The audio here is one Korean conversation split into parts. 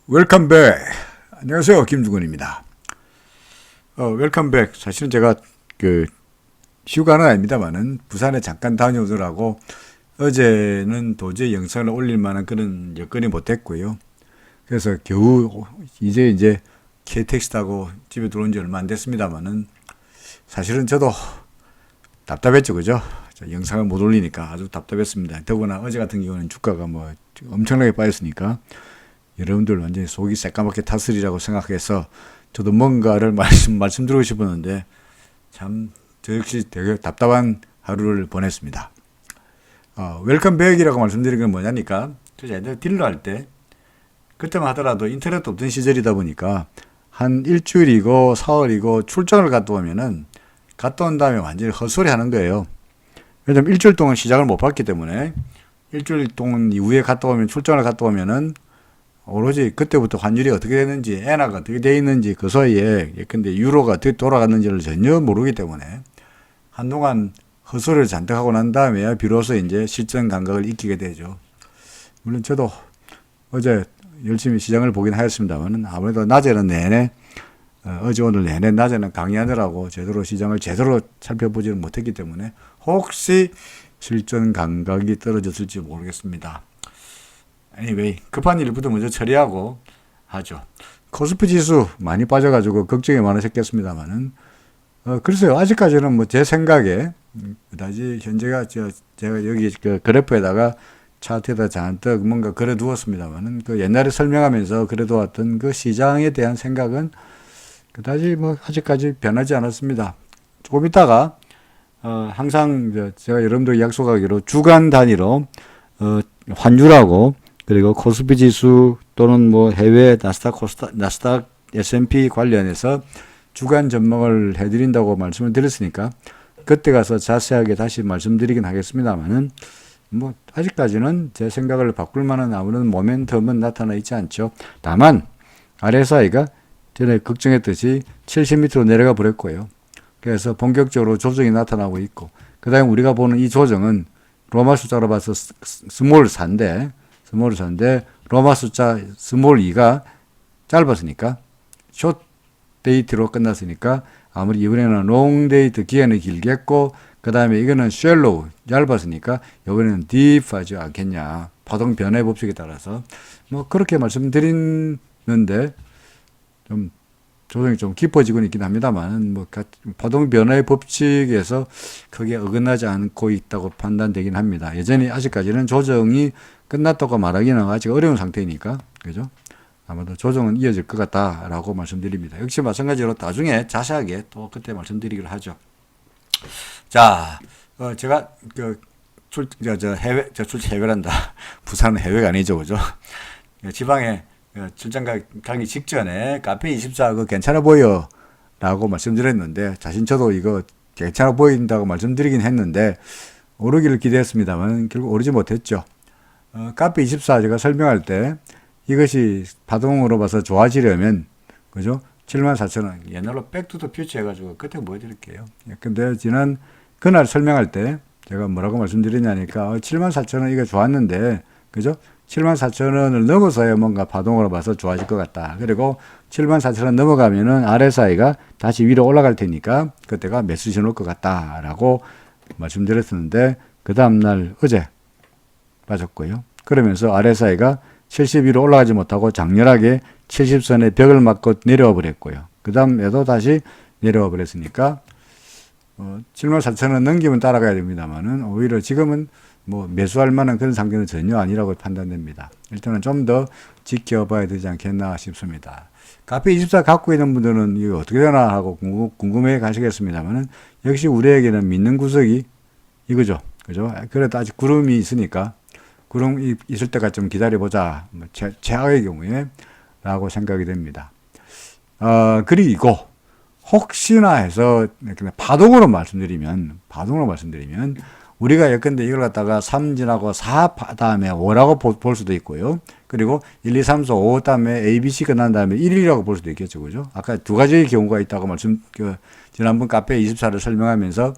웰컴 백. 안녕하세요. 김중근입니다. 웰컴 백. 사실은 제가 휴가는 아닙니다만은 부산에 잠깐 다녀오더라고 어제는 도저히 영상을 올릴 만한 그런 여건이 못 됐고요. 그래서 겨우 이제 KTX 타고 집에 들어온 지 얼마 안 됐습니다만은 사실은 저도 답답했죠. 그죠? 영상을 못 올리니까 아주 답답했습니다. 더구나 어제 같은 경우는 주가가 뭐 엄청나게 빠졌으니까 여러분들 완전히 속이 새까맣게 탔으리라고 생각해서 저도 뭔가를 말씀드리고 싶었는데 참 저 역시 되게 답답한 하루를 보냈습니다. 웰컴 백이라고 말씀드린 건 뭐냐니까 저 옛날에 딜러 할 때 그때만 하더라도 인터넷도 없던 시절이다 보니까 한 일주일이고 사흘이고 출장을 갔다 오면은 갔다 온 다음에 완전히 헛소리 하는 거예요. 왜냐면 일주일 동안 시장을 못 봤기 때문에 일주일 동안 이후에 갔다 오면 출장을 갔다 오면은 오로지 그때부터 환율이 어떻게 되는지 엔화가 어떻게 되어 있는지 그 사이에 예컨대 유로가 어떻게 돌아갔는지를 전혀 모르기 때문에 한동안 헛소리를 잔뜩 하고 난 다음에야 비로소 이제 실전 감각을 익히게 되죠. 물론 저도 어제 열심히 시장을 보긴 하였습니다만 아무래도 낮에는 내내 어제 오늘 내내 낮에는 강의하느라고 시장을 제대로 살펴보지는 못했기 때문에 혹시 실전 감각이 떨어졌을지 모르겠습니다. anyway, 급한 일부터 먼저 처리하고 하죠. 코스피 지수 많이 빠져가지고 걱정이 많으셨겠습니다만은 글쎄요, 아직까지는 뭐 제 생각에 그다지 현재가 제가 여기 그 그래프에다가 차트에다 잔뜩 뭔가 그려 두었습니다만은 그 옛날에 설명하면서 그려 두었던 그 시장에 대한 생각은 그다지 뭐 아직까지 변하지 않았습니다. 조금 있다가 항상 제가 여러분들 약속하기로 주간 단위로 환율하고 그리고 코스피 지수 또는 뭐 해외 나스닥 S&P 관련해서 주간 전망을 해드린다고 말씀을 드렸으니까 그때 가서 자세하게 다시 말씀드리긴 하겠습니다만은 뭐 아직까지는 제 생각을 바꿀 만한 아무런 모멘텀은 나타나 있지 않죠. 다만 RSI가 전에 걱정했듯이 70m로 내려가 버렸고요. 그래서 본격적으로 조정이 나타나고 있고 그 다음에 우리가 보는 이 조정은 로마 숫자로 봐서 스몰 4인데 로마 숫자 스몰 2가 짧았으니까 숏 데이트로 끝났으니까 아무리 이번에는 롱 데이트 기간이 길겠고 그 다음에 이거는 쉘로우 얇았으니까 이번에는 딥하지 않겠냐 파동 변화의 법칙에 따라서 뭐 그렇게 말씀드리는데 좀 조정이 좀 깊어지고 있긴 합니다만 뭐 파동 변화의 법칙에서 크게 어긋나지 않고 있다고 판단되긴 합니다. 여전히 아직까지는 조정이 끝났다고 말하기는 아직 어려운 상태이니까 그죠? 아마도 조정은 이어질 것 같다라고 말씀드립니다. 역시 마찬가지로 나중에 자세하게 또 그때 말씀드리기로 하죠. 자, 제가 해외란다. 부산은 해외가 아니죠, 그죠? 지방에 출장 가기 직전에 카페24 그거 괜찮아 보여 라고 말씀드렸는데 저도 이거 괜찮아 보인다고 말씀드리긴 했는데 오르기를 기대했습니다만 결국 오르지 못했죠. 카페24 제가 설명할 때 이것이 파동으로 봐서 좋아지려면 그죠? 74,000원 옛날로 백투더 퓨처 해가지고 그때 보여드릴게요. 근데 지난 그날 설명할 때 제가 뭐라고 말씀드리냐니까 74,000원 이거 좋았는데 그죠? 74,000원을 넘어서야 뭔가 파동으로 봐서 좋아질 것 같다. 그리고 74,000원 넘어가면은 RSI가 다시 위로 올라갈 테니까 그때가 매수 신호일 것 같다라고 말씀드렸었는데 그 다음날 어제 빠졌고요. 그러면서 RSI가 70 위로 올라가지 못하고 장렬하게 70선의 벽을 맞고 내려와 버렸고요. 그 다음에도 다시 내려와 버렸으니까 74,000원 넘기면 따라가야 됩니다만은 오히려 지금은 뭐 매수할 만한 그런 상태는 전혀 아니라고 판단됩니다. 일단은 좀 더 지켜봐야 되지 않겠나 싶습니다. 카페24 갖고 있는 분들은 이거 어떻게 되나 하고 궁금해 가시겠습니다만은 역시 우리에게는 믿는 구석이 이거죠. 그죠? 그래도 아직 구름이 있으니까 구름이 있을 때까지 좀 기다려보자. 최악의 경우에 라고 생각이 됩니다. 그리고 혹시나 해서 파동으로 말씀드리면 우리가 예컨대 이걸 갖다가 3 지나고 4 다음에 5라고 볼 수도 있고요. 그리고 1, 2, 3, 4, 5 다음에 A, B, C 끝난 다음에 1이라고 볼 수도 있겠죠. 그죠? 아까 두 가지의 경우가 있다고 지난번 카페 24를 설명하면서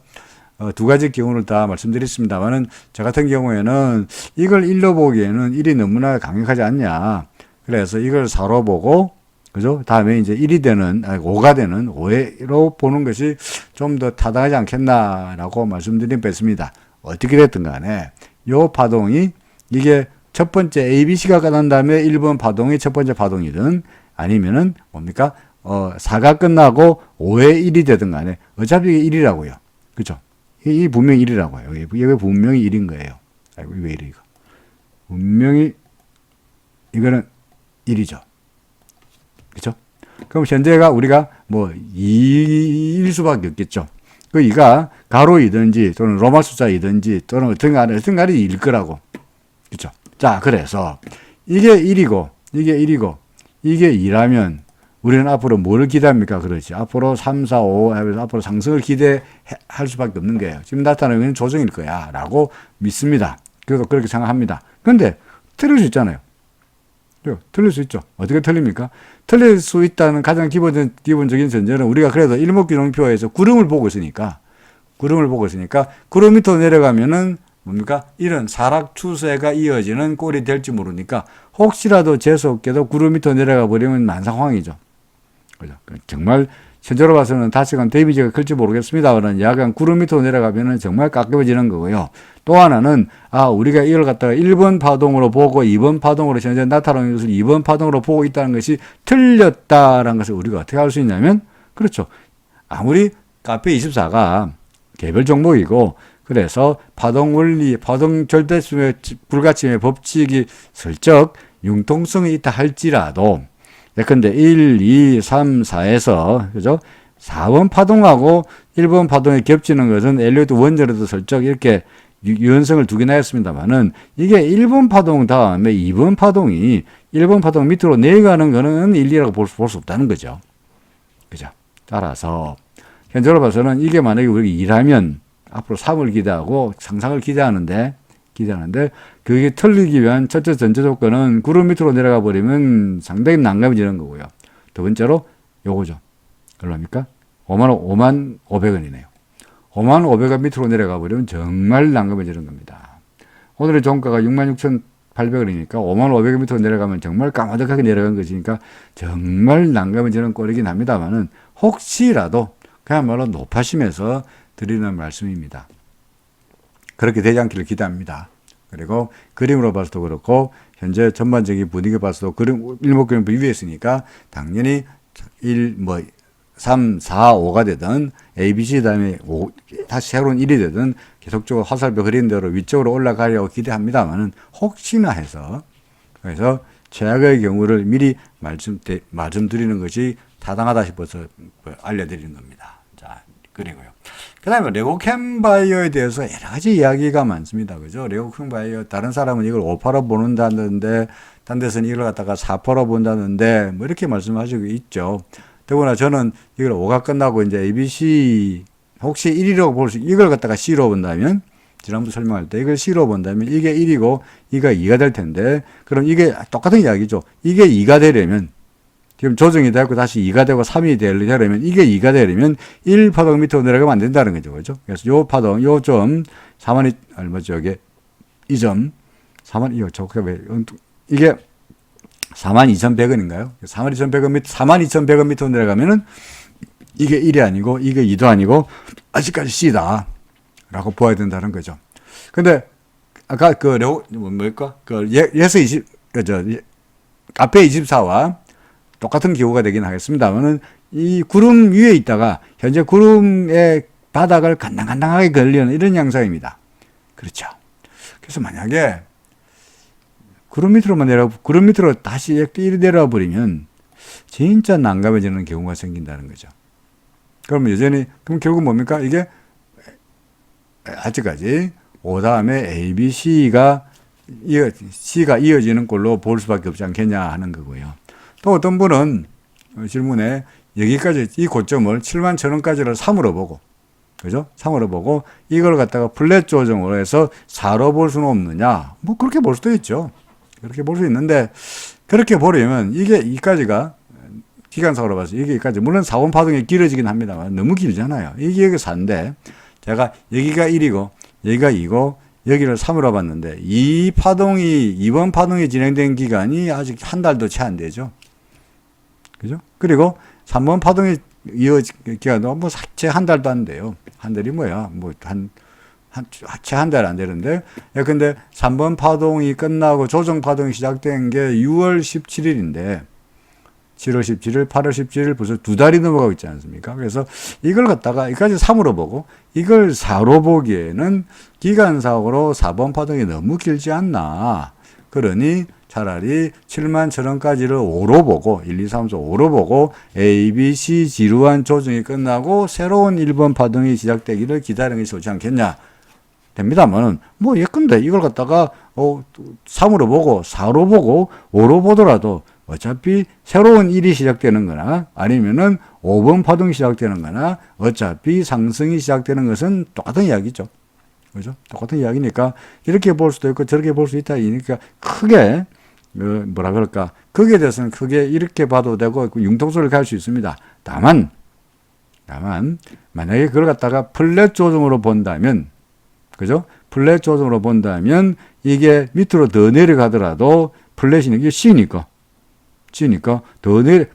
두 가지 경우를 다 말씀드렸습니다만은 저 같은 경우에는 이걸 1로 보기에는 1이 너무나 강력하지 않냐. 그래서 이걸 4로 보고, 그죠? 다음에 이제 1이 되는, 5가 되는 5로 보는 것이 좀 더 타당하지 않겠나라고 말씀드린 바 있습니다. 어떻게 됐든 간에, 요 파동이, 이게 첫 번째 ABC가 끝난 다음에 1번 파동이 첫 번째 파동이든, 아니면은, 뭡니까? 4가 끝나고 5의 1이 되든 간에, 어차피 이게 1이라고요. 그죠? 이 분명히 1이라고요. 이게 분명히 1인 거예요. 아이고, 왜 이래, 이거. 분명히, 이거는 1이죠. 그죠? 그럼 현재가 우리가 뭐 2일 수밖에 없겠죠. 그 2가 가로이든지 또는 로마 숫자이든지 또는 어떤 간에 1일 거라고. 그죠? 자, 그래서 이게 1이고 이게 1이고 이게 2라면 우리는 앞으로 뭘 기대합니까? 그렇지. 앞으로 3, 4, 5 하면서 앞으로 상승을 기대할 수밖에 없는 거예요. 지금 나타나는 조정일 거야 라고 믿습니다. 그래도 그렇게 생각합니다. 그런데 틀릴 수 있잖아요. 틀릴 수 있죠. 어떻게 틀립니까? 틀릴 수 있다는 가장 기본적인 전제는 우리가 그래도 일목균형표에서 구름을 보고 있으니까 구름 밑으로 내려가면은 뭡니까? 이런 사락 추세가 이어지는 꼴이 될지 모르니까 혹시라도 재수없게도 구름 밑으로 내려가 버리면 만상황이죠. 그죠? 정말 현재로 봐서는 다시금 데미지가 클지 모르겠습니다만 약간 구름 밑으로 내려가면은 정말 깎여지는 거고요. 또 하나는 우리가 이걸 갖다가 1번 파동으로 보고 2번 파동으로 현재 나타나는 것을 2번 파동으로 보고 있다는 것이 틀렸다라는 것을 우리가 어떻게 할 수 있냐면 그렇죠. 아무리 카페24가 개별 종목이고 그래서 파동 원리, 파동 절대수의 불가침의 법칙이 슬쩍 융통성이 있다 할지라도 예컨대 1, 2, 3, 4에서 그죠? 4번 파동하고 1번 파동이 겹치는 것은 엘리어트 원전에도 슬쩍 이렇게 유연성을 두긴 하였습니다만은 이게 1번 파동 다음에 2번 파동이 1번 파동 밑으로 내려가는 거는 1, 2라고 볼 수 없다는 거죠. 그죠? 따라서 현재로 봐서는 이게 만약에 우리가 2라면 앞으로 3을 기대하고 상상을 기대하는데 그게 틀리기 위한 첫째 전제 조건은 구름 밑으로 내려가 버리면 상당히 난감해지는 거고요. 두 번째로 요거죠. 얼마입니까? 5만 500원이네요. 5만 500원 밑으로 내려가 버리면 정말 난감해지는 겁니다. 오늘의 종가가 66,800원이니까 5만 500원 밑으로 내려가면 정말 까마득하게 내려간 것이니까 정말 난감해지는 꼴이긴 합니다만은 혹시라도 그야말로 높아심에서 드리는 말씀입니다. 그렇게 되지 않기를 기대합니다. 그리고 그림으로 봐서도 그렇고 현재 전반적인 분위기 봐서도 그림 일목균형표 위에 있으니까 당연히 3, 4, 5가 되든 ABC 다음에 다시 새로운 1이 되든 계속적으로 화살표 그린 대로 위쪽으로 올라가려고 기대합니다만은 혹시나 해서 그래서 최악의 경우를 미리 말씀드리는 것이 타당하다 싶어서 알려드리는 겁니다. 자, 그리고요. 그 다음에 레고캠 바이오에 대해서 여러 가지 이야기가 많습니다. 그죠? 레고캠 바이오, 다른 사람은 이걸 5%로 본다는데, 딴 데서는 이걸 갖다가 4%로 본다는데, 뭐 이렇게 말씀하시고 있죠. 더구나 저는 이걸 5가 끝나고 이제 ABC, 혹시 1이라고 볼 수, 이걸 갖다가 C로 본다면, 지난번 설명할 때 이걸 C로 본다면 이게 1이고, 이가 2가 될 텐데, 그럼 이게 똑같은 이야기죠. 이게 2가 되려면, 지금 조정이 되고 다시 2가 되고 3이 되려면 이게 2가 되려면 1파동 밑으로 내려가면 안 된다는 거죠. 그죠? 그래서 요 파동, 요 점, 4만이, 얼마죠? 이게, 이 점, 4만, 이게 42,100원인가요? 42,100원 밑으로 내려가면은 이게 1이 아니고 이게 2도 아니고 아직까지 C다. 라고 보아야 된다는 거죠. 근데 아까 카페 24와 똑같은 기호가 되긴 하겠습니다만은 이 구름 위에 있다가 현재 구름의 바닥을 간당간당하게 걸리는 이런 양상입니다. 그렇죠. 그래서 만약에 구름 밑으로 다시 이렇게 내려와 버리면 진짜 난감해지는 경우가 생긴다는 거죠. 그럼 결국 뭡니까? 이게 아직까지 O 다음에 A, B, C가 이어지는 걸로 볼 수밖에 없지 않겠냐 하는 거고요. 또 어떤 분은 질문에 여기까지 이 고점을 71,000원까지를 3으로 보고, 그죠? 3으로 보고 이걸 갖다가 플랫 조정으로 해서 4로 볼 수는 없느냐? 뭐 그렇게 볼 수도 있죠. 그렇게 볼 수 있는데 그렇게 보려면 이게 이까지가 기간상으로 봐서 이게까지 물론 4번 파동이 길어지긴 합니다만 너무 길잖아요. 이게 4인데 제가 여기가 1이고 여기가 2고 여기를 3으로 봤는데 이번 파동이 진행된 기간이 아직 한 달도 채 안 되죠. 그죠? 그리고 3번 파동이 기간도 뭐 채 한 달도 안 돼요. 한 달이 뭐야? 채 한 달 안 되는데. 근데 3번 파동이 끝나고 조정 파동이 시작된 게 6월 17일인데 7월 17일, 8월 17일 벌써 두 달이 넘어가고 있지 않습니까? 그래서 이걸 갖다가 이까지 3으로 보고 이걸 4로 보기에는 기간사고로 4번 파동이 너무 길지 않나. 그러니 차라리 7만 1,000원까지를 5로 보고 1, 2, 3, 4, 5로 보고 A, B, C 지루한 조정이 끝나고 새로운 1번 파동이 시작되기를 기다리는 것이 좋지 않겠냐. 됩니다만은 뭐 예컨대 이걸 갖다가 3으로 보고 4로 보고 5로 보더라도 어차피 새로운 일이 시작되는 거나 아니면은 5번 파동이 시작되는 거나 어차피 상승이 시작되는 것은 똑같은 이야기죠. 그죠? 똑같은 이야기니까 이렇게 볼 수도 있고 저렇게 볼 수 있다. 그러니까 크게 뭐라 그럴까? 거기에 대해서는 크게 이렇게 봐도 되고 융통성을 갈 수 있습니다. 다만 만약에 그걸 갖다가 플랫 조정으로 본다면 그죠? 플랫 조정으로 본다면 이게 밑으로 더 내려가더라도 플랫이니까 이게 C니까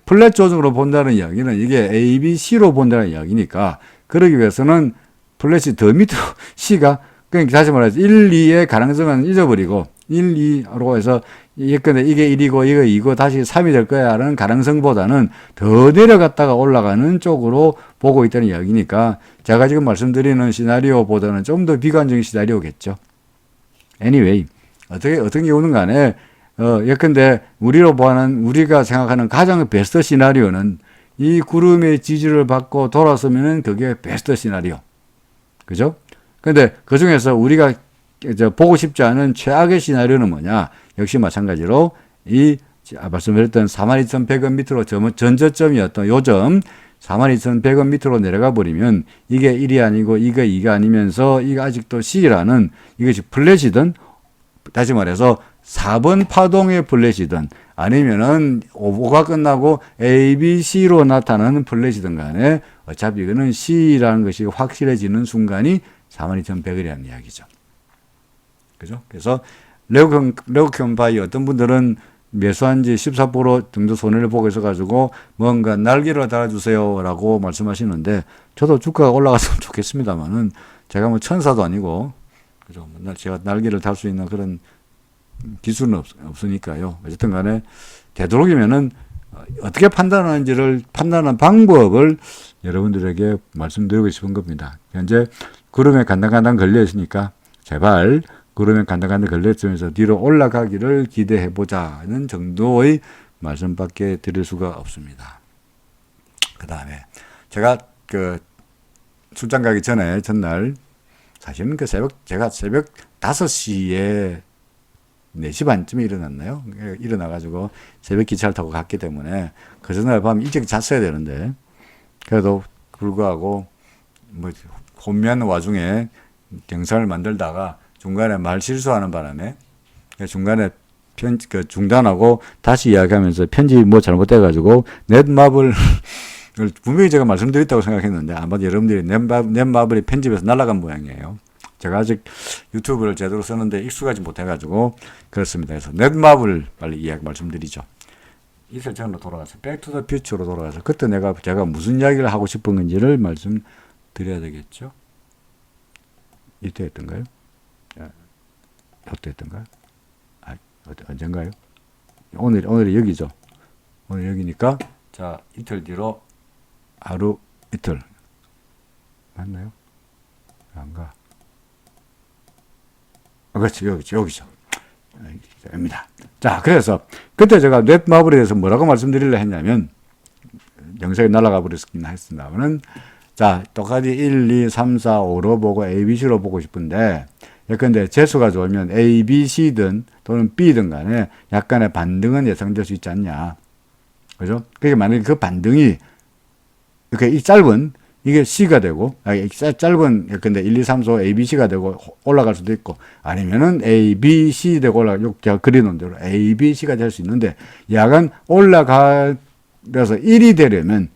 플랫 조정으로 본다는 이야기는 이게 A, B, C로 본다는 이야기니까 그러기 위해서는 플랫이 더 밑으로 C가 그러니까 다시 말해서 1, 2의 가능성은 잊어버리고 1, 2로 해서 예컨대 이게 1이고 이거 2고 다시 3이 될 거야 라는 가능성보다는 더 내려갔다가 올라가는 쪽으로 보고 있다는 이야기니까 제가 지금 말씀드리는 시나리오보다는 좀 더 비관적인 시나리오겠죠. Anyway, 어떤 경우는 간에 예컨대 우리가 생각하는 가장 베스트 시나리오는 이 구름의 지지를 받고 돌아서면은 그게 베스트 시나리오. 그죠? 근데 그 중에서 우리가 보고 싶지 않은 최악의 시나리오는 뭐냐? 역시 마찬가지로 말씀드렸던 42,100원 밑으로 전저점이었던 요점 42,100원 밑으로 내려가 버리면 이게 1이 아니고 이게 2가 아니면서 이게 아직도 C라는 이것이 플랫이든 다시 말해서 4번 파동의 플랫이든 아니면은 5가 끝나고 A, B, C로 나타나는 플랫이든 간에 어차피 이거는 C라는 것이 확실해지는 순간이 42,100원이라는 이야기죠. 그죠? 그래서 레오컴 바이 어떤 분들은 매수한 지 14% 정도 손해를 보고 있어가지고 뭔가 날개를 달아주세요 라고 말씀하시는데 저도 주가가 올라갔으면 좋겠습니다만은 제가 뭐 천사도 아니고 그죠? 제가 날개를 달 수 있는 그런 기술은 없으니까요. 어쨌든 간에 되도록이면은 어떻게 판단하는지를 판단하는 방법을 여러분들에게 말씀드리고 싶은 겁니다. 현재 구름에 간당간당 걸려 있으니까 제발 구름에 간당간당 걸려 있으면서 뒤로 올라가기를 기대해 보자는 정도의 말씀밖에 드릴 수가 없습니다. 그 다음에 제가 출장 가기 전에 전날 사실은 제가 새벽 5시에 4시 반쯤에 일어났나요? 일어나가지고 새벽 기차를 타고 갔기 때문에 그 전날 밤 일찍 잤어야 되는데 그래도 불구하고 뭐 혼미한 와중에 영상을 만들다가 중간에 말 실수하는 바람에 중간에 중단하고 다시 이야기하면서 편집이 뭐 잘못돼가지고 넷마블 분명히 제가 말씀드렸다고 생각했는데 아마 여러분들이 넷마블이 편집에서 날아간 모양이에요. 제가 아직 유튜브를 제대로 쓰는데 익숙하지 못해가지고 그렇습니다. 그래서 넷마블 빨리 이야기 말씀드리죠. 이틀 전으로 돌아가서 백투더 퓨처로 돌아가서 그때 제가 무슨 이야기를 하고 싶은 건지를 말씀드려야 되겠죠. 이때 했던가요? 이때 했던가요? 언젠가요? 오늘이 여기죠. 오늘 여기니까 자 이틀 뒤로 하루 이틀 맞나요? 안가? 그렇지 여기죠. 입니다. 자 그래서 그때 제가 넷마블에 대해서 뭐라고 말씀드리려 했냐면 영상이 날아가 버렸긴 했습니다만은 자 똑같이 1, 2, 3, 4, 5로 보고 A, B, C로 보고 싶은데 예컨대 재수가 좋으면 A, B, C든 또는 B든 간에 약간의 반등은 예상될 수 있지 않냐. 그죠? 그게 만약에 그 반등이 이렇게 이 짧은 이게 C가 되고 짧은 예컨대 1, 2, 3, 4 A, B, C가 되고 올라갈 수도 있고 아니면은 A, B, C 되고 제가 그려놓은 대로 A, B, C가 될 수 있는데 약간 올라가서 1이 되려면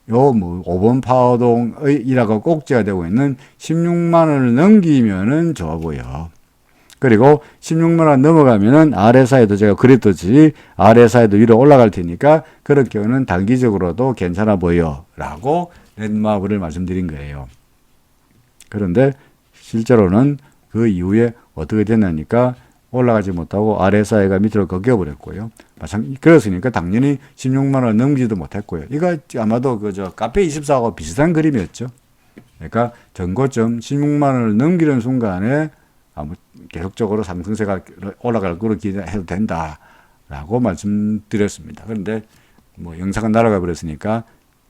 요 뭐 5번 파동이라고 꼭지가 되고 있는 16만 원을 넘기면은 좋아보여. 그리고 16만 원 넘어가면은 RSI도 제가 그랬듯이 RSI도 위로 올라갈 테니까 그런 경우는 단기적으로도 괜찮아 보여 라고 랜드마크를 말씀드린 거예요. 그런데 실제로는 그 이후에 어떻게 됐냐니까 올라가지 못하고 RSI가 밑으로 꺾여버렸고요. 그랬으니까 당연히 16만 원 넘기지도 못했고요. 이거 아마도 그저 카페24하고 비슷한 그림이었죠. 그러니까 전고점 16만 원을 넘기는 순간에 계속적으로 삼성세가 올라갈 거로 기대해도 된다라고 말씀드렸습니다. 그런데 뭐 영상은 날아가 버렸으니까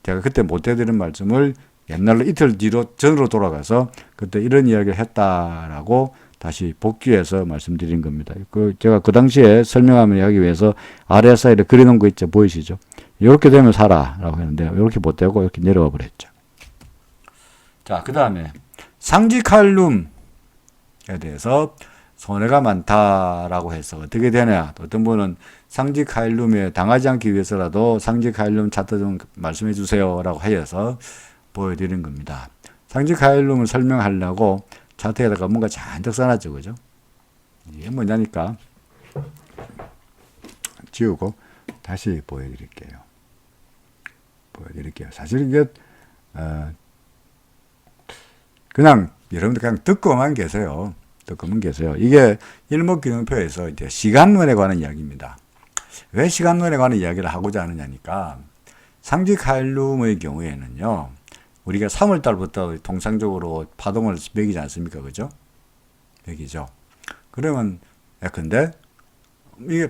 제가 그때 못 해드린 말씀을 옛날로 이틀 전으로 돌아가서 그때 이런 이야기를 했다라고 다시 복귀해서 말씀드린 겁니다. 제가 그 당시에 설명하기 위해서 RSI를 그려놓은 거 있죠. 보이시죠? 이렇게 되면 사라라고 했는데 이렇게 못 되고 이렇게 내려와 버렸죠. 자, 그 다음에 상지칼륨에 대해서 손해가 많다라고 해서 어떻게 되냐. 어떤 분은 상지칼륨에 당하지 않기 위해서라도 상지칼륨 차트 좀 말씀해 주세요라고 하여서 보여드린 겁니다. 상지칼륨을 설명하려고 차트에다가 뭔가 잔뜩 써놨죠. 그죠? 이게 뭐냐니까 지우고 다시 보여드릴게요. 사실 이게 그냥 여러분들 그냥 듣고만 계세요. 이게 일목균형표에서 이제 시간론에 관한 이야기입니다. 왜 시간론에 관한 이야기를 하고자 하느냐니까 상지칼륨의 경우에는요. 우리가 3월달부터 통상적으로 파동을 매기지 않습니까? 그죠? 매기죠. 그러면, 근데, 이게,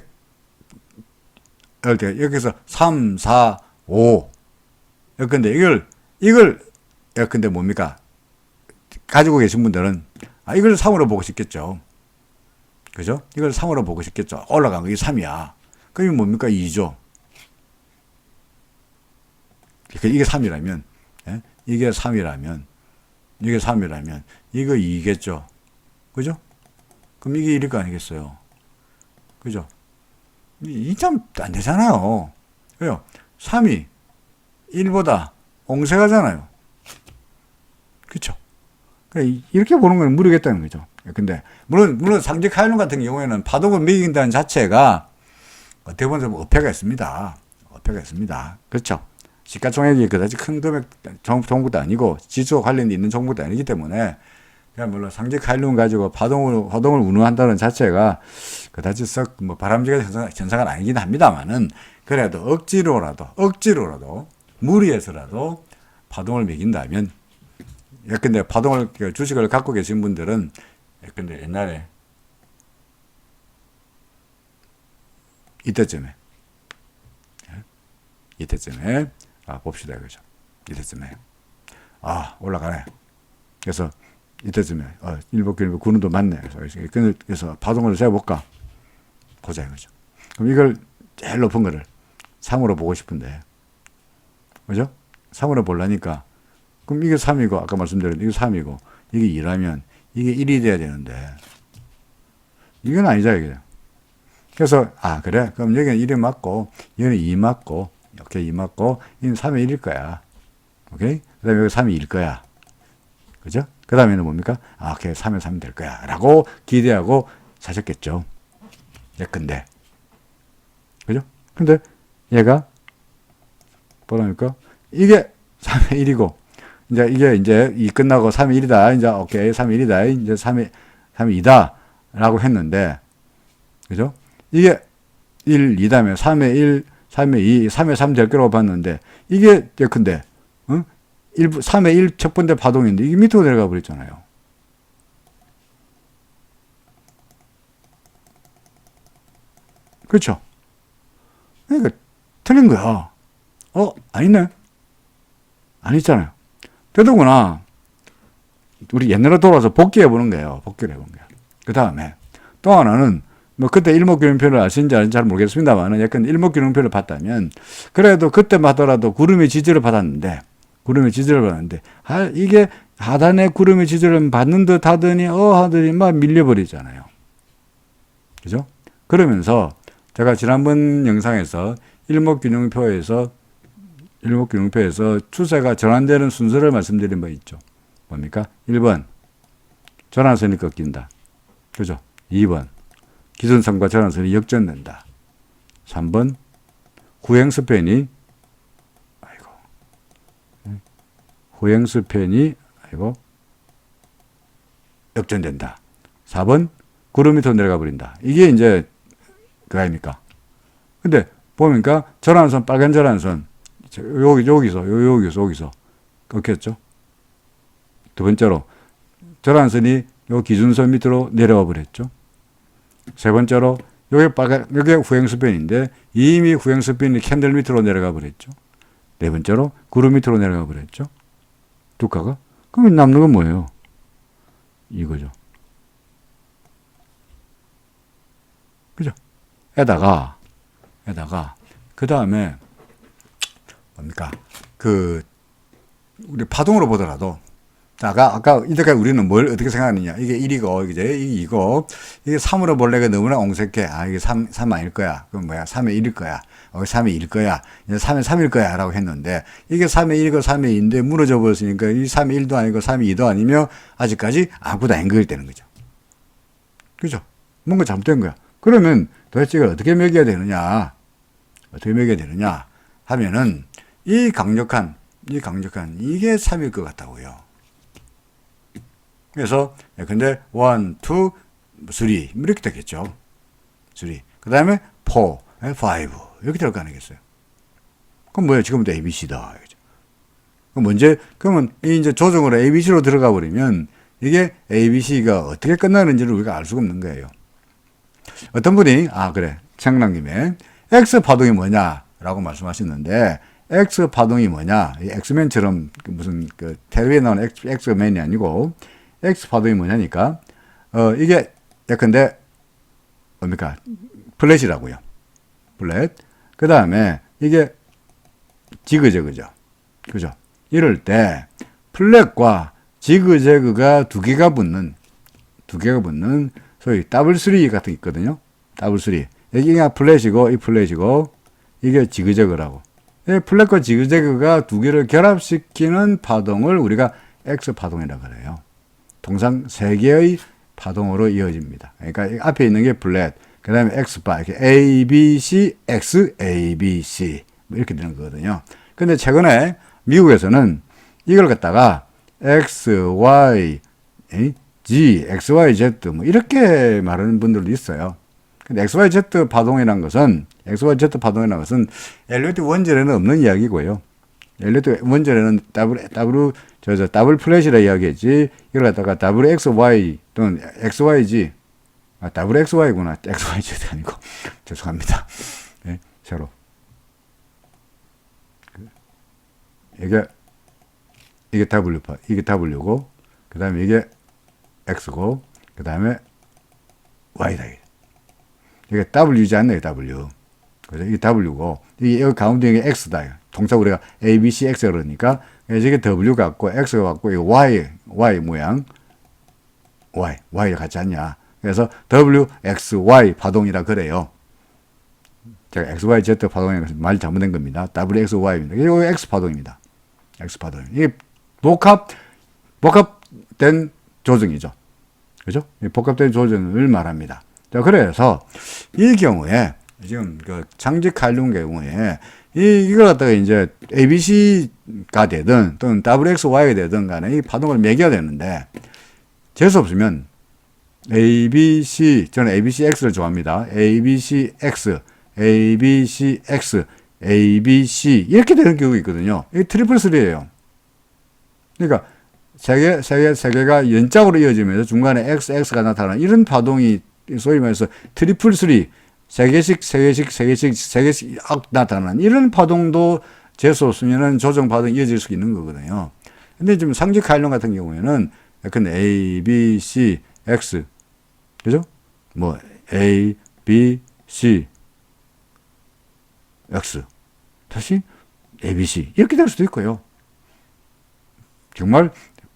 여기서 3, 4, 5. 근데 근데 뭡니까? 가지고 계신 분들은, 이걸 3으로 보고 싶겠죠. 그죠? 이걸 3으로 보고 싶겠죠. 올라간 거, 이게 3이야. 그럼 뭡니까? 2죠. 이게 3이라면, 이게 3이라면 이거 2겠죠. 그죠? 그럼 이게 1일 거 아니겠어요. 그죠? 이 참 안 되잖아요. 왜요? 3이 1보다 옹세가잖아요. 그쵸? 이렇게 보는 건 무리겠다는 거죠. 근데 물론 상지칼륨 같은 경우에는 파동을 매긴다는 자체가 어떻게 보면 어폐가 있습니다. 그렇죠? 시가총액이 그다지 큰 금액 종목도 아니고 지수와 관련이 있는 종목도 아니기 때문에 그냥 물론 상지칼륨 가지고 파동을 운운한다는 자체가 그다지 썩 뭐 바람직한 현상은 아니긴 합니다만은 그래도 억지로라도 무리해서라도 파동을 매긴다면 근데 주식을 갖고 계신 분들은 근데 옛날에 이때쯤에 봅시다. 그죠? 이때쯤에. 올라가네. 그래서 이때쯤에, 일복균 구름도 맞네. 그래서 파동을 재볼까? 보자. 그죠? 그럼 이걸 제일 높은 거를 3으로 보고 싶은데. 그죠? 3으로 보려니까. 그럼 이게 3이고, 아까 말씀드린 이게 3이고, 이게 2라면, 이게 1이 돼야 되는데. 이건 아니죠, 이게. 그래서, 그래? 그럼 여기는 1이 맞고, 여기는 2 맞고, 오케이, 2 맞고, 이는 3의 1일 거야. 오케이? 그 다음에 여기 3이 1일 거야. 그죠? 그 다음에는 뭡니까? 오케이, 3에 3이 될 거야. 라고 기대하고 사셨겠죠. 근데. 그죠? 근데 얘가, 뭐랍니까? 이게 3의 1이고, 이제 이 끝나고 3의 1이다. 이제, 오케이, 3의 1이다. 이제 3의 2다. 라고 했는데, 그죠? 이게 1, 2다음에 3의 1, 3의 2, 3의 3 될 거라고 봤는데, 이게 근데, 3의 1 첫 번째 파동인데, 이게 밑으로 내려가 버렸잖아요. 그렇죠? 그러니까, 틀린 거야. 아니네? 아니잖아요. 되더구나. 우리 옛날에 돌아와서 복귀해 보는 거예요. 복귀를 해본 거예요. 그 다음에, 또 하나는, 그때 일목균형표를 아시는지 아닌지 잘 모르겠습니다만, 약간 일목균형표를 봤다면, 그래도 그때만 하더라도 구름의 지지를 받았는데, 이게 하단에 구름의 지지를 받는 듯 하더니, 하더니 막 밀려버리잖아요. 그죠? 그러면서, 제가 지난번 영상에서 일목균형표에서 일목균형표에서 추세가 전환되는 순서를 말씀드린 바 있죠. 뭡니까? 1번 전환선이 꺾인다. 그죠? 2번 기준선과 전환선이 역전된다. 3번 후행스팬이 역전된다. 4번 구름 밑으로 내려가 버린다. 이게 이제 그 아닙니까? 근데 보니까 전환선, 빨간 전환선 여기서 꺾였죠. 두 번째로 전환선이 요 기준선 밑으로 내려와 버렸죠. 세 번째로 요게 후행스팬인데 이미 후행스팬이 캔들 밑으로 내려가 버렸죠. 네 번째로 구름 밑으로 내려가 버렸죠. 주가가. 그러면 남는 건 뭐예요? 이거죠. 그죠? 에다가 그 다음에 뭡니까? 우리 파동으로 보더라도 아까 이때까지 우리는 뭘 어떻게 생각하느냐? 이게 1이고 이게 2고 이게 3으로 볼래가 너무나 옹색해. 이게 3 아닐 거야. 그럼 뭐야? 3의 1일 거야. 3의 1일 거야. 이제 3의 3일 거야. 라고 했는데 이게 3의 1이고 3의 2인데 무너져 버렸으니까 이 3의 1도 아니고 3의 2도 아니며 아직까지 아무것도 아닌 걸 되는 거죠. 그죠? 뭔가 잘못된 거야. 그러면 도대체 이걸 어떻게 매겨야 되느냐? 하면은 이 강력한 이게 3일 것 같다고요. 그래서 근데 1, 2, 3 이렇게 되겠죠. 3. 그 다음에 4, 5 이렇게 될 거 아니겠어요. 그럼 뭐야? 지금부터 ABC다. 그러면 이제 조정으로 ABC로 들어가 버리면 이게 ABC가 어떻게 끝나는지를 우리가 알 수가 없는 거예요. 어떤 분이 그래 생각난 김에 X 파동이 뭐냐라고 말씀하셨는데 X 파동이 뭐냐? 엑스맨처럼 무슨 텔레비에 나오는 엑스맨이 아니고 X 파동이 뭐냐니까 이게 예컨대 뭡니까? 플랫이라고요. 플랫. 그 다음에 이게 지그재그죠. 그죠? 이럴 때 플랫과 지그재그가 두 개가 붙는 소위 더블3 같은 게 있거든요. 더블3. 여기가 플랫이고 이 플랫이고 이게 지그재그라고. 이 플랫과 지그재그가 두 개를 결합시키는 파동을 우리가 X 파동이라고 그래요. 통상 세 개의 파동으로 이어집니다. 그러니까 앞에 있는 게 플랫, 그 다음에 X바, 이렇게 A, B, C, X, A, B, C 이렇게 되는 거거든요. 근데 최근에 미국에서는 이걸 갖다가 X, Y, G, X, Y, Z 이렇게 말하는 분들도 있어요. 근데 X, Y, Z 파동이라는 것은 엘리어트 원전에는 없는 이야기고요. 엘리어트 원전에는 더블 플랫이라 이야기했지. 이걸 갖다가 더블 XY 또는 XYG, 더블 XY구나. XYZ 아니고. 죄송합니다. 네, 새로. 이게 W고, 그 다음에 이게 X고, 그 다음에 Y다. 이게 W지 않나요, W. 그죠? 이게 W고, 이게 여기 가운데 이게 X다. 통상 우리가 A, B, C, X 그러니까, 이게 W 같고, X가 같고, 이거 Y 모양, Y가 같지 않냐. 그래서 W, X, Y 파동이라 그래요. 제가 X, Y, Z 파동이라서 말 잘못된 겁니다. W, X, Y입니다. 이게 X 파동입니다. X 파동. 이게 복합된 조정이죠. 그죠? 복합된 조정을 말합니다. 자, 그래서 이 경우에 지금 장직 활용 경우에 이걸 갖다가 이제 ABC가 되든 또는 WXY가 되든 간에 이 파동을 매겨야 되는데 재수 없으면 ABC, 저는 ABCX를 좋아합니다. ABCX, ABCX, ABC 이렇게 되는 경우가 있거든요. 이게 트리플 3예요. 그러니까 세 개가 연짝으로 이어지면서 중간에 XX가 나타나는 이런 파동이 소위 말해서 트리플 3, 세 개씩 나타나는 이런 파동도 재수 없으면은 조정 파동이 이어질 수 있는 거거든요. 근데 지금 상직 활용 같은 경우에는 약간 A, B, C, X, 그죠? 뭐 A, B, C, X, 다시 A, B, C 이렇게 될 수도 있고요. 정말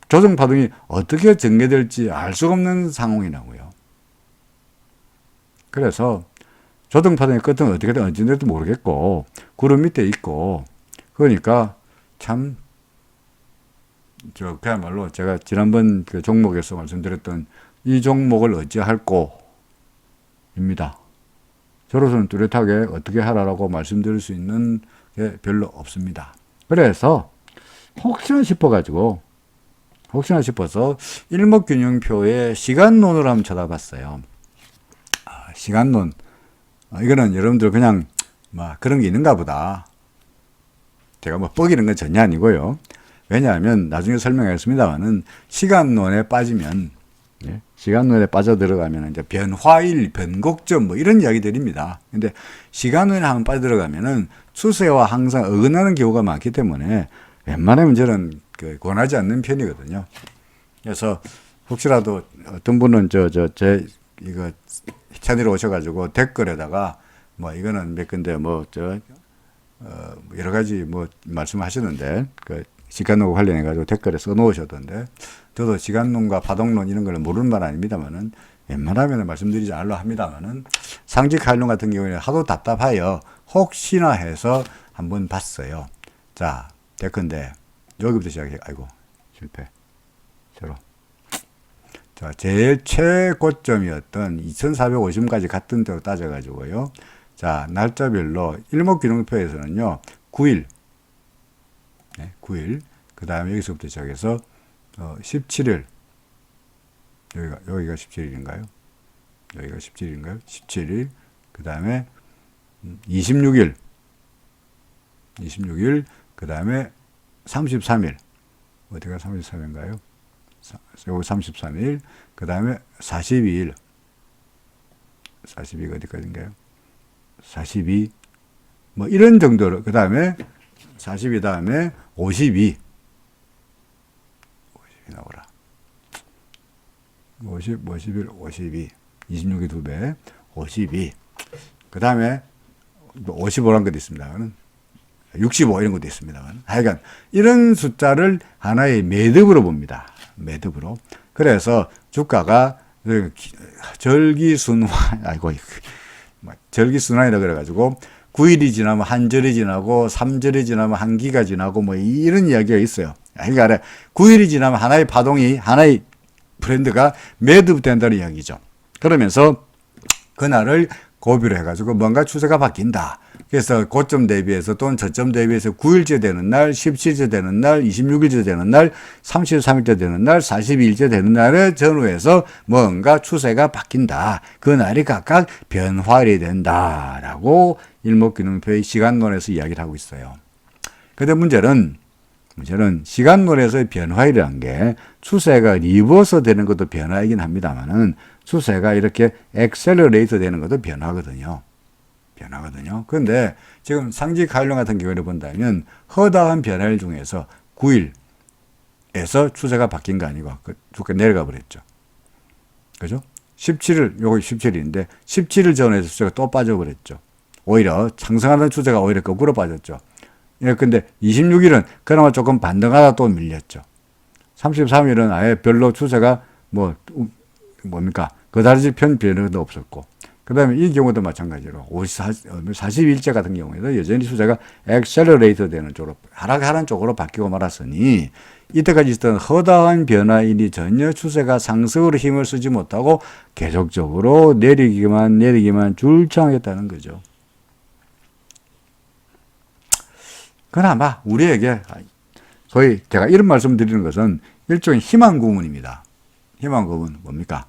조정 파동이 어떻게 전개될지 알 수가 없는 상황이라고요. 그래서 조정 파동의 끝은 어떻게 될지 모르겠고 구름 밑에 있고 그러니까 참 그야말로 제가 지난번 그 종목에서 말씀드렸던 이 종목을 어찌할꼬 입니다. 저로서는 뚜렷하게 어떻게 하라고 말씀드릴 수 있는 게 별로 없습니다. 그래서 혹시나 싶어서 일목균형표의 시간론을 한번 쳐다봤어요. 시간론. 이거는 여러분들 그냥 그런 게 있는가 보다. 제가 뻐기는 건 전혀 아니고요. 왜냐하면 나중에 설명하겠습니다만은 시간론에 빠지면, 시간론에 빠져들어가면 이제 변화일, 변곡점 이런 이야기들입니다. 근데 시간론에 한번 빠져들어가면은 추세와 항상 어긋나는 경우가 많기 때문에 웬만하면 저는 권하지 않는 편이거든요. 그래서 혹시라도 어떤 분은 이거 채널에 오셔가지고 댓글에다가 이거는 몇 건데 여러 가지 말씀하시는데 시간론과 관련해가지고 댓글에 써놓으셨던데 저도 시간론과 파동론 이런 걸 모르는 말 아닙니다만은 웬만하면 말씀드리지 않으려 합니다만은 상직하일론 같은 경우에는 하도 답답하여 혹시나 해서 한번 봤어요. 자, 댓글인데 여기부터 시작해. 아이고 실패. 새로. 자, 제일 최고점이었던 2450까지 갔던 대로 따져가지고요. 자, 날짜별로 일목균형표에서는요, 9일. 9일. 그 다음에 여기서부터 시작해서, 17일. 여기가 17일인가요? 여기가 17일인가요? 17일. 그 다음에, 26일. 26일. 그 다음에, 33일. 어디가 33일인가요? 요거 33일. 그 다음에, 42일. 42가 어디까지인가요? 42. 이런 정도로. 그 다음에, 42 다음에 52 나오라. 51, 52. 26이 2배. 52. 그 다음에 55란 것도 있습니다. 65 이런 것도 있습니다. 하여간 이런 숫자를 하나의 매듭으로 봅니다. 매듭으로. 그래서 주가가 절기순환이라 그래가지고 9일이 지나면 한 절이 지나고 3절이 지나면 한 기가 지나고 이런 이야기가 있어요. 그러니까 9일이 지나면 하나의 파동이 하나의 브랜드가 매듭된다는 이야기죠. 그러면서 그날을 고비로 해가지고 뭔가 추세가 바뀐다. 그래서 고점 대비해서 또는 저점 대비해서 9일째 되는 날, 17일째 되는 날, 26일째 되는 날, 33일째 되는 날, 42일째 되는 날에 전후해서 뭔가 추세가 바뀐다. 그 날이 각각 변화일이 된다라고 일목균형표의 시간론에서 이야기를 하고 있어요. 근데 문제는 시간론에서의 변화일이라는 게 추세가 리버스 되는 것도 변화이긴 합니다만은 추세가 이렇게 엑셀러레이터 되는 것도 변화거든요. 그런데 지금 상직하일론 같은 경우를 본다면 허다한 변화일 중에서 9일에서 추세가 바뀐 거 아니고 주가 내려가 버렸죠. 그죠? 17일, 요거 17일인데 17일 전에서 추세가 또 빠져버렸죠. 오히려 상승하는 추세가 오히려 거꾸로 빠졌죠. 예, 근데 26일은 그나마 조금 반등하다 또 밀렸죠. 33일은 아예 별로 추세가 뭡니까? 그다지 변화도 없었고. 그 다음에 이 경우도 마찬가지로 42일째 같은 경우에도 여전히 추세가 엑셀러레이터 되는 쪽으로 하락하는 쪽으로 바뀌고 말았으니 이때까지 있던 허다한 변화인이 전혀 추세가 상승으로 힘을 쓰지 못하고 계속적으로 내리기만 줄창했다는 거죠. 그나마 우리에게 소위 제가 이런 말씀 드리는 것은 일종의 희망 고문입니다. 희망 고문 뭡니까?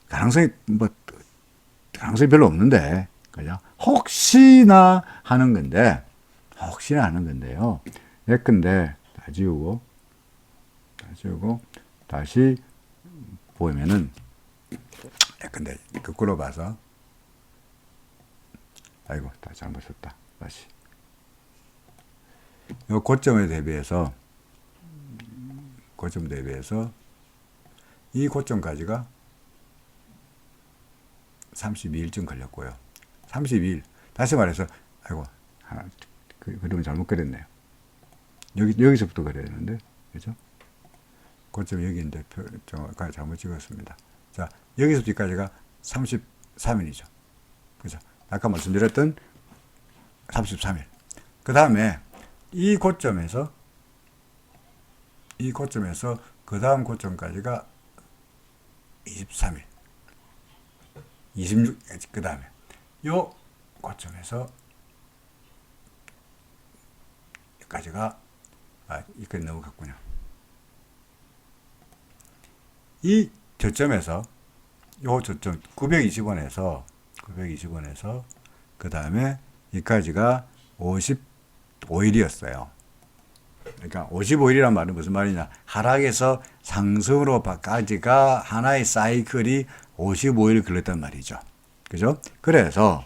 가능성이 별로 없는데, 그죠? 혹시나 하는 건데요. 예컨대, 다 지우고, 다시 보면은, 예컨대, 거꾸로 봐서, 아이고, 다 잘못 썼다. 다시. 요 고점 대비해서, 이 고점까지가 32일쯤 걸렸고요. 32일. 다시 말해서, 아이고, 그림을 잘못 그렸네요. 여기서부터 그려야 되는데, 그죠? 고점 여기인데, 잘못 찍었습니다. 자, 여기서부터 여기까지가 33일이죠. 그죠? 아까 말씀드렸던 33일. 그 다음에, 이 고점에서 그 다음 고점까지가 23일, 26, 그 다음에 요 고점에서 여기까지가 여기까지 넘어갔군요. 이 저점에서 요 저점 920원에서 그 다음에 여기까지가 55일이었어요. 그러니까 55일이란 말은 무슨 말이냐? 하락에서 상승으로까지가 하나의 사이클이 55일 걸렸단 말이죠. 그죠? 그래서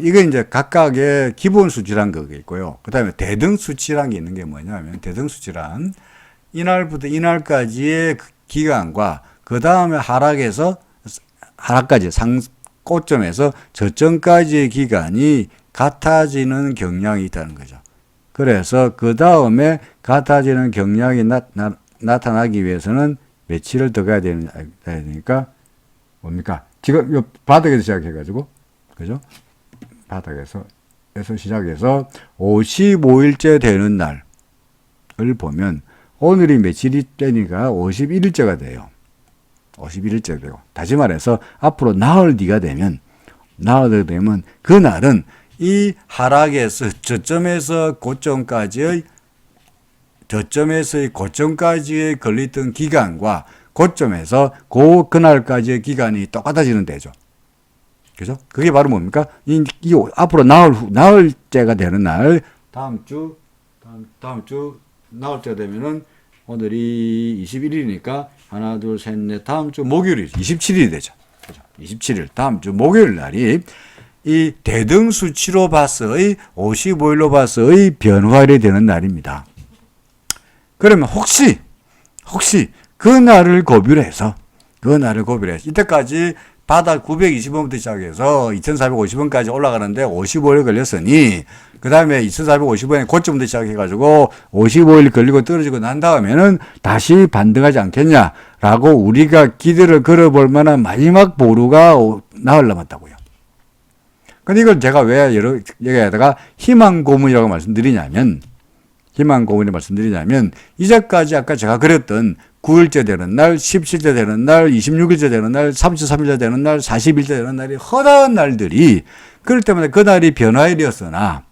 이게 이제 각각의 기본 수치란 게 있고요. 그 다음에 대등 수치란 게 있는 게 뭐냐면, 대등 수치란 이날부터 이날까지의 기간과 그 다음에 하락까지 고점에서 저점까지의 기간이 같아지는 경향이 있다는 거죠. 그래서 그 다음에 같아지는 경향이 나타나기 위해서는 며칠을 더 가야 되니까 뭡니까? 지금 요 바닥에서 시작해가지고, 그죠? 바닥에서 시작해서 55일째 되는 날을 보면 오늘이 며칠이 되니까 51일째가 돼요. 51일째 되고, 다시 말해서 앞으로 나흘 뒤가 되면 그날은 이 하락에서 저점에서의 고점까지의 걸렸던 기간과 고점에서 그날까지의 기간이 똑같아지는 데죠. 그죠? 그게 바로 뭡니까? 이 앞으로 나흘째가 되는 날, 다음 주 나흘째 되면은 오늘이 21일이니까 하나, 둘, 셋, 넷, 다음 주 목요일이 27일이 되죠. 그죠? 27일, 다음 주 목요일 날이 이 대등 수치로 봐서의 55일로 봐서의 변화일이 되는 날입니다. 그러면 혹시 그 날을 고비로 해서 이때까지 바닥 920원부터 시작해서 2450원까지 올라가는데 55일 걸렸으니, 그 다음에 2450원에 고점부터 시작해가지고 55일 걸리고 떨어지고 난 다음에는 다시 반등하지 않겠냐라고 우리가 기대를 걸어볼 만한 마지막 보루가 나흘 남았다고요. 근데 이걸 제가 왜 여기에다가 희망 고문이라고 말씀드리냐면, 이제까지 아까 제가 그랬던 9일째 되는 날, 17일째 되는 날, 26일째 되는 날, 33일째 되는 날, 40일째 되는 날이 허다한 날들이, 그럴 때마다 그 날이 변화일이었으나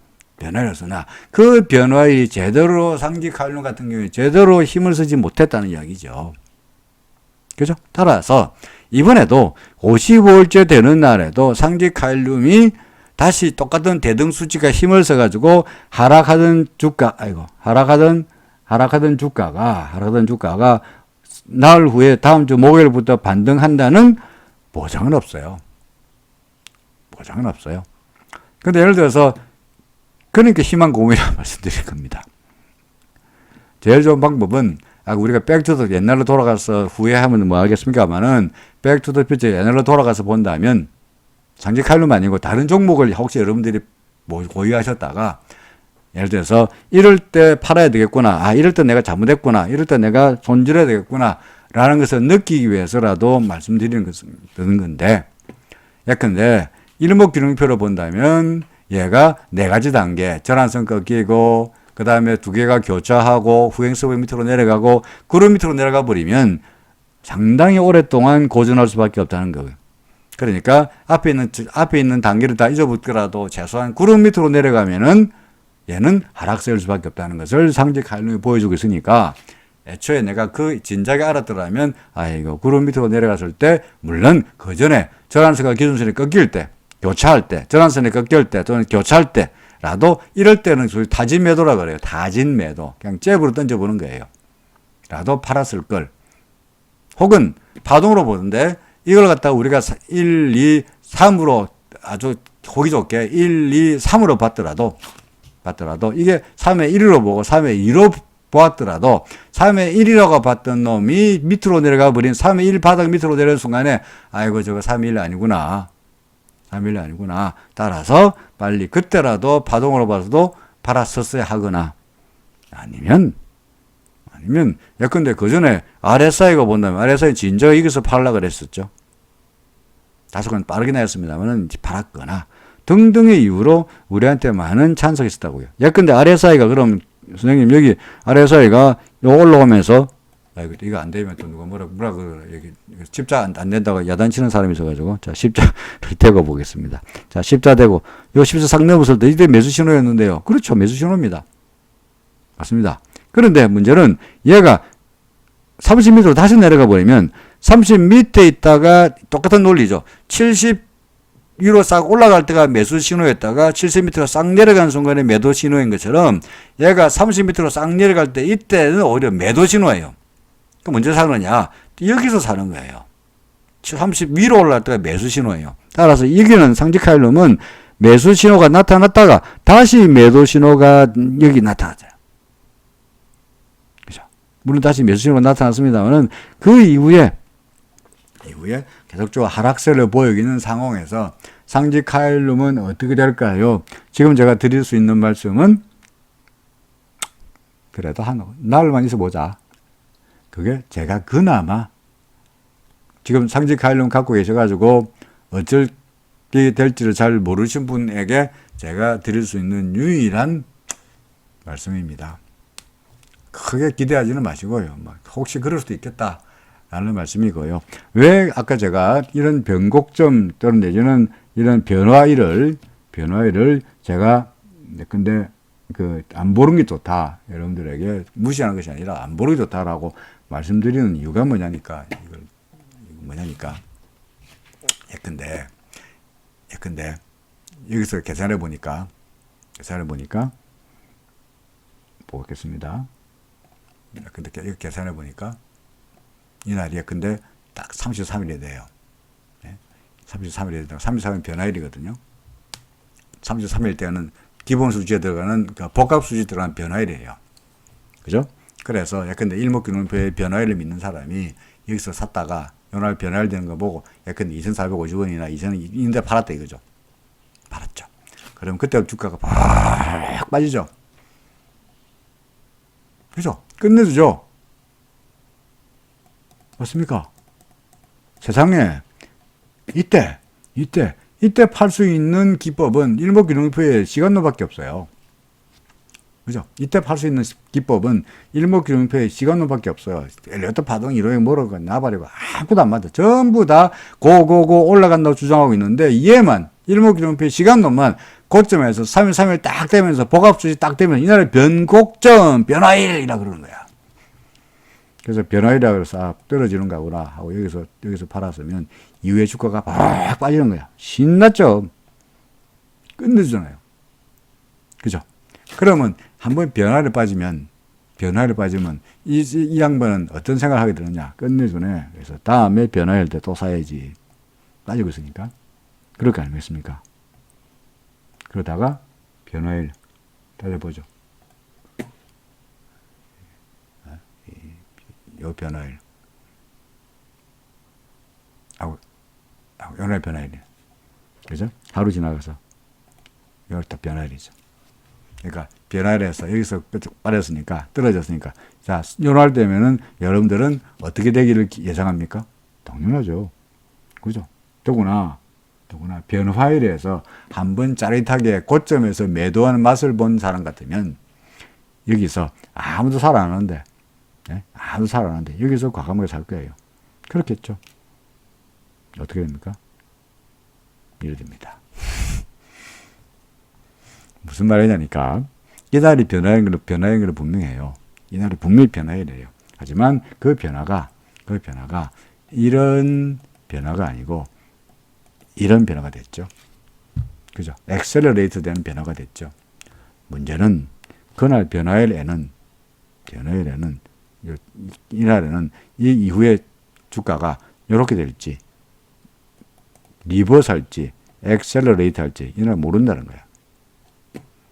그 변화일이 제대로 상지 칼륨 같은 경우에 제대로 힘을 쓰지 못했다는 이야기죠. 그죠? 따라서 이번에도 55일째 되는 날에도 상지 칼륨이 다시 똑같은 대등 수치가 힘을 써가지고 하락하던 주가가 나흘 후에 다음 주 목요일부터 반등한다는 보장은 없어요. 근데 예를 들어서, 그러니까 희망 고문이라고 말씀드릴 겁니다. 제일 좋은 방법은, 우리가 백투더 옛날로 돌아가서 후회하면 뭐 하겠습니까만은, 백투더 퓨처 옛날로 돌아가서 본다면, 상지 칼륨 아니고 다른 종목을 혹시 여러분들이 보유하셨다가, 예를 들어서 이럴 때 팔아야 되겠구나, 이럴 때 내가 잘못했구나, 이럴 때 내가 손질해야 되겠구나 라는 것을 느끼기 위해서라도 말씀드리는 건데, 예컨대 일목균형표로 본다면 얘가 4가지 단계, 전환선 꺾이고 그 다음에 2개가 교차하고 후행서부 밑으로 내려가고 구름 밑으로 내려가 버리면 상당히 오랫동안 고전할 수밖에 없다는 거예요. 그러니까 앞에 있는 단계를 다 잊어버리더라도 최소한 구름 밑으로 내려가면은 얘는 하락세일 수밖에 없다는 것을 상지 칼륨이 보여주고 있으니까, 애초에 내가 그 진작에 알았더라면, 이거 구름 밑으로 내려갔을 때, 물론 그 전에 전환선과 기준선이 꺾일 때, 교차할 때, 전환선이 꺾일 때 또는 교차할 때라도, 이럴 때는 소위 타진 매도라 그래요. 타진 매도. 그냥 잽으로 던져보는 거예요. 라도 팔았을 걸. 혹은 파동으로 보는데, 이걸 갖다가 우리가 1, 2, 3으로 아주 보기 좋게 1, 2, 3으로 봤더라도 이게 3의 1으로 보고 3의 2로 보았더라도 3의 1이라고 봤던 놈이 밑으로 내려가 버린 3의 1 바닥 밑으로 내려온 순간에 저거 3의 1 아니구나. 따라서 빨리 그때라도 파동으로 봐서도 팔았었어야 하거나, 아니면 예컨대 그 전에 RSI가 본다면 RSI 진저가 여기서 팔라 그랬었죠. 다소간 빠르긴 했습니다만은 팔았거나, 등등의 이유로 우리한테 많은 찬성이 있었다고요. 예컨대 RSI가 그럼 선생님 여기 RSI가 요 올라오면서 이거 안 되면 또 누가 뭐라 여기 십자 안 된다고 야단치는 사람이 있어가지고 자 십자를 대고 보겠습니다. 자 십자 대고 요 십자 상 넘었을 때 이때 매수 신호였는데요. 그렇죠, 매수 신호입니다. 맞습니다. 그런데 문제는 얘가 30m로 다시 내려가 버리면 30 밑에 있다가 똑같은 논리죠. 70 위로 싹 올라갈 때가 매수 신호였다가 70m로 싹 내려가는 순간에 매도 신호인 것처럼 얘가 30m로 싹 내려갈 때 이때는 오히려 매도 신호예요. 그럼 언제 사느냐? 여기서 사는 거예요. 30 위로 올라갈 때가 매수 신호예요. 따라서 여기는 상지카일륨은 매수 신호가 나타났다가 다시 매도 신호가 여기 나타나죠. 그죠? 물론 다시 매수 신호가 나타났습니다만은 그 이후에 계속적으로 하락세를 보이는 상황에서 상지카일륨은 어떻게 될까요? 지금 제가 드릴 수 있는 말씀은 그래도 한 날만 있어 보자. 그게 제가 그나마 지금 상지카일륨 갖고 계셔가지고 어쩔 게 될지를 잘 모르신 분에게 제가 드릴 수 있는 유일한 말씀입니다. 크게 기대하지는 마시고요. 혹시 그럴 수도 있겠다 라는 말씀이고요. 왜 아까 제가 이런 변곡점 또는 내지는 이런 변화일을 제가 근데 안 보는 게 좋다. 여러분들에게 무시하는 것이 아니라 안 보는 게 좋다라고 말씀드리는 이유가 뭐냐니까. 예컨대 여기서 계산해 보니까 보겠습니다. 근데 이거 계산해 보니까 이 날이 예컨대 딱 33일이 돼요. 33일이 되다가 33일 변화일이거든요. 33일 때는 기본 수지에 들어가는 복합 수지 들어가는 변화일이에요. 그죠? 그래서 예컨대 일목균형표의 변화일을 믿는 사람이 여기서 샀다가 요날 변화일 되는 거 보고 예컨대 2,450원이나 2,000원 인데 팔았다 이거죠. 팔았죠. 그럼 그때 주가가 팍 빠지죠. 그죠? 끝내주죠. 맞습니까? 세상에 이때 팔 수 있는 기법은 일목균형표의 시간로밖에 없어요. 그죠? 이때 팔 수 있는 기법은 일목균형표의 시간로밖에 없어요. 엘리어트 파동 이론이 뭐라고 나발이고 아무도 안 맞아. 전부 다 고고고 올라간다고 주장하고 있는데 얘만 일목균형표의 시간로만 고점에서 3일 3일 딱 되면서 복합수지 딱 되면서 이날의 변곡점 변화일이라 그러는 거야. 그래서 변화일이라 그래서 떨어지는 거구나 하고 여기서 팔았으면 이후에 주가가 팍 빠지는 거야. 신났죠? 끝내주잖아요. 그죠? 그러면 한번 변화를 빠지면 이 양반은 어떤 생각을 하게 되느냐? 끝내주네. 그래서 다음에 변화일 때 또 사야지. 따지고 있으니까. 그럴 거 아니겠습니까? 그러다가 변화일 따져보죠. 요 변화일. 요날 변화일이에요. 그죠? 하루 지나가서 요날 딱 변화일이죠. 그러니까 변화일에서 여기서 빠졌으니까 떨어졌으니까 자 요날 되면은 여러분들은 어떻게 되기를 예상합니까? 당연하죠. 그죠? 더구나 변화일에서 한번 짜릿하게 고점에서 매도하는 맛을 본 사람 같으면 여기서 아무도 살 안 하는데 여기서 과감하게 살 거예요. 그렇겠죠. 어떻게 됩니까? 이래 됩니다. 무슨 말이냐니까 이날이 변화인 건 분명해요. 이날이 분명히 변화이래요. 하지만 그 변화가 이런 변화가 아니고 이런 변화가 됐죠. 그죠? 엑셀러레이트 되는 변화가 됐죠. 문제는 그날 변화일에는 이날에는 이 이후에 주가가 이렇게 될지 리버스 할지 엑셀러레이트 할지 이날 모른다는 거야.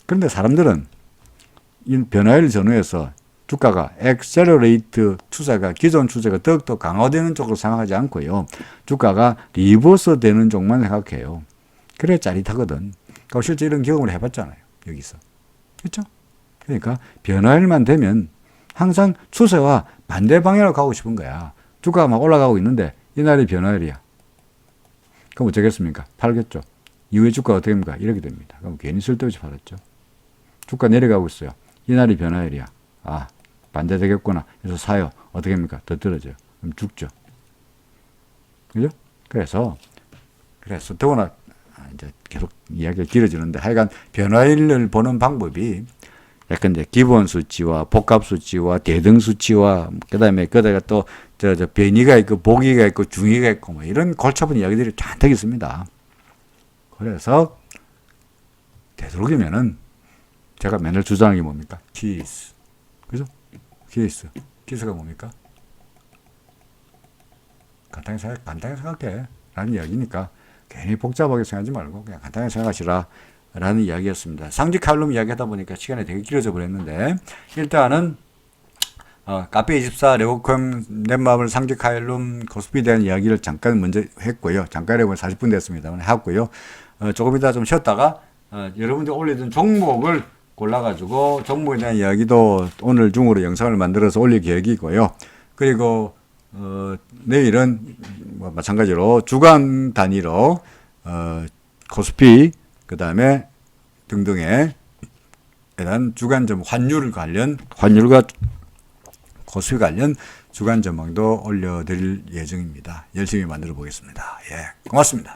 그런데 사람들은 이 변화일 전후에서 주가가 엑셀러레이트 추세가 기존 추세가 더욱더 강화되는 쪽으로 생각하지 않고요. 주가가 리버스 되는 쪽만 생각해요. 그래 짜릿하거든. 그러니까 실제 이런 경험을 해봤잖아요. 여기서. 그렇죠? 그러니까 변화일만 되면 항상 추세와 반대 방향으로 가고 싶은 거야. 주가가 막 올라가고 있는데 이날이 변화일이야. 그럼 어쩌겠습니까? 팔겠죠. 이후에 주가가 어떻게 됩니까? 이렇게 됩니다. 그럼 괜히 쓸데없이 팔았죠. 주가 내려가고 있어요. 이날이 변화일이야. 아, 반대되겠구나. 그래서 사요. 어떻게 합니까? 더 떨어져요. 그럼 죽죠. 그죠? 그래서 더구나 이제 계속 이야기가 길어지는데 하여간 변화일을 보는 방법이 약간 이제 기본 수치와 복합 수치와 대등 수치와 그다음에 거기다가 또 저 변이가 있고 보기가 있고 중위가 있고 뭐 이런 골치 아픈 이야기들이 잔뜩 있습니다. 그래서 되도록이면은 제가 맨날 주장하는 게 뭡니까? 키스. 그죠? 키스. 키스가 뭡니까? 간단히 생각해. 라는 이야기니까 괜히 복잡하게 생각하지 말고 그냥 간단하게 생각하시라. 라는 이야기였습니다. 상징 칼럼 이야기하다 보니까 시간이 되게 길어져 버렸는데 일단은 카페24 레고컴 넷마블 상징 칼럼 코스피에 대한 이야기를 잠깐 먼저 했고요. 잠깐 해보면 40분 됐습니다만 했고요. 조금 이따 좀 쉬었다가 여러분들 올리던 종목을 골라가지고 종목에 대한 이야기도 오늘 중으로 영상을 만들어서 올릴 계획이고요. 그리고 내일은 뭐 마찬가지로 주간 단위로 코스피 그 다음에 등등에 대한 주간 점 환율과 코스피 관련 주간 전망도 올려드릴 예정입니다. 열심히 만들어 보겠습니다. 예, 고맙습니다.